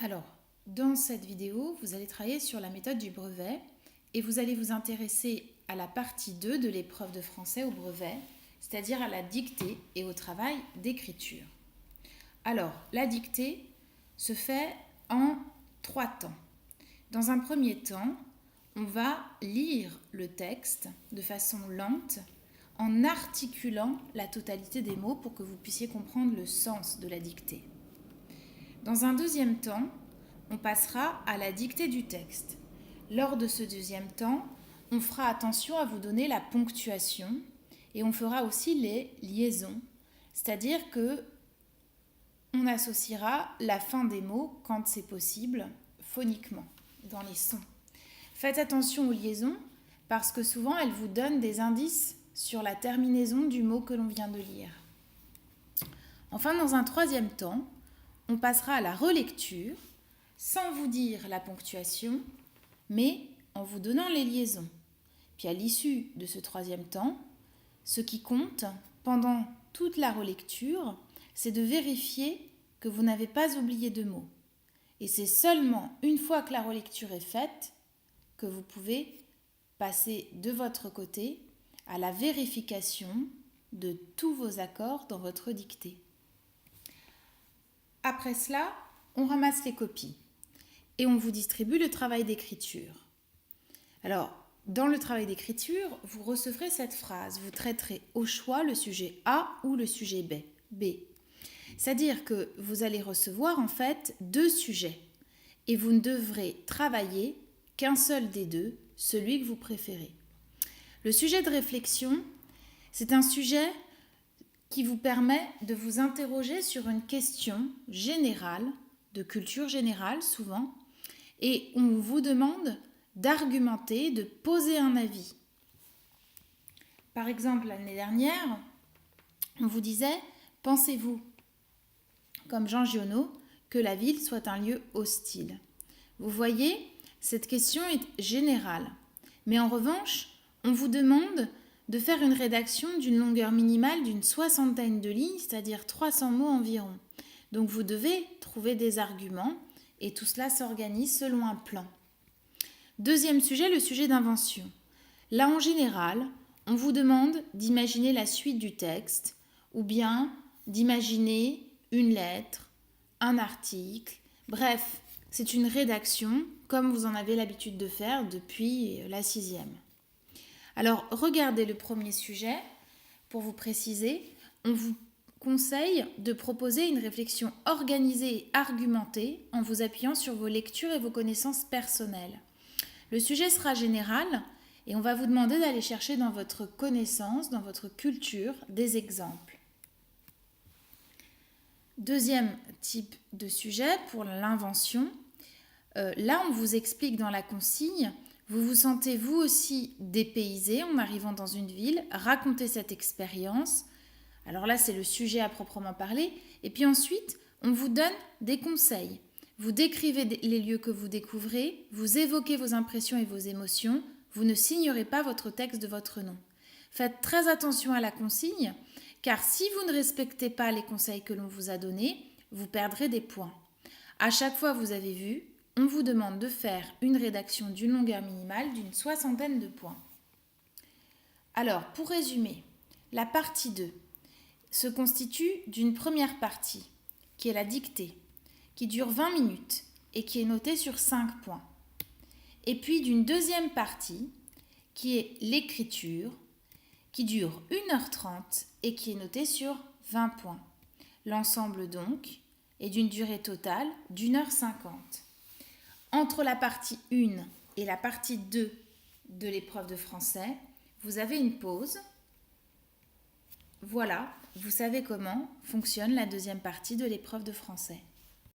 Alors, dans cette vidéo, vous allez travailler sur la méthode du brevet et vous allez vous intéresser à la partie 2 de l'épreuve de français au brevet, c'est-à-dire à la dictée et au travail d'écriture. Alors, la dictée se fait en 3 temps. Dans un premier temps, on va lire le texte de façon lente en articulant la totalité des mots pour que vous puissiez comprendre le sens de la dictée. Dans un deuxième temps, on passera à la dictée du texte. Lors de ce deuxième temps, on fera attention à vous donner la ponctuation et on fera aussi les liaisons, c'est-à-dire que on associera la fin des mots, quand c'est possible, phoniquement, dans les sons. Faites attention aux liaisons parce que souvent elles vous donnent des indices sur la terminaison du mot que l'on vient de lire. Enfin, dans un troisième temps, on passera à la relecture, sans vous dire la ponctuation, mais en vous donnant les liaisons. Puis à l'issue de ce troisième temps, ce qui compte pendant toute la relecture, c'est de vérifier que vous n'avez pas oublié de mots. Et c'est seulement une fois que la relecture est faite que vous pouvez passer de votre côté à la vérification de tous vos accords dans votre dictée. Après cela, on ramasse les copies et on vous distribue le travail d'écriture. Alors, dans le travail d'écriture, vous recevrez cette phrase. Vous traiterez au choix le sujet A ou le sujet B. C'est-à-dire que vous allez recevoir en fait 2 sujets et vous ne devrez travailler qu'un seul des 2, celui que vous préférez. Le sujet de réflexion, c'est un sujet qui vous permet de vous interroger sur une question générale, de culture générale souvent, et on vous demande d'argumenter, de poser un avis. Par exemple, l'année dernière, on vous disait « Pensez-vous, comme Jean Giono, que la ville soit un lieu hostile ?» Vous voyez, cette question est générale. Mais en revanche, on vous demande de faire une rédaction d'une longueur minimale d'une 60aine de lignes, c'est-à-dire 300 mots environ. Donc vous devez trouver des arguments et tout cela s'organise selon un plan. Deuxième sujet, le sujet d'invention. Là, en général, on vous demande d'imaginer la suite du texte ou bien d'imaginer une lettre, un article. Bref, c'est une rédaction comme vous en avez l'habitude de faire depuis la 6e. Alors, regardez le premier sujet. Pour vous préciser, on vous conseille de proposer une réflexion organisée et argumentée en vous appuyant sur vos lectures et vos connaissances personnelles. Le sujet sera général et on va vous demander d'aller chercher dans votre connaissance, dans votre culture, des exemples. Deuxième type de sujet pour l'invention. Là, on vous explique dans la consigne. Vous vous sentez vous aussi dépaysé en arrivant dans une ville, racontez cette expérience. Alors là, c'est le sujet à proprement parler. Et puis ensuite, on vous donne des conseils. Vous décrivez les lieux que vous découvrez, vous évoquez vos impressions et vos émotions, vous ne signerez pas votre texte de votre nom. Faites très attention à la consigne, car si vous ne respectez pas les conseils que l'on vous a donnés, vous perdrez des points. À chaque fois, vous avez vu, on vous demande de faire une rédaction d'une longueur minimale d'une 60aine de points. Alors, pour résumer, la partie 2 se constitue d'une première partie, qui est la dictée, qui dure 20 minutes et qui est notée sur 5 points. Et puis d'une deuxième partie, qui est l'écriture, qui dure 1h30 et qui est notée sur 20 points. L'ensemble donc est d'une durée totale d'1h50. Entre la partie 1 et la partie 2 de l'épreuve de français, vous avez une pause. Voilà, vous savez comment fonctionne la deuxième partie de l'épreuve de français.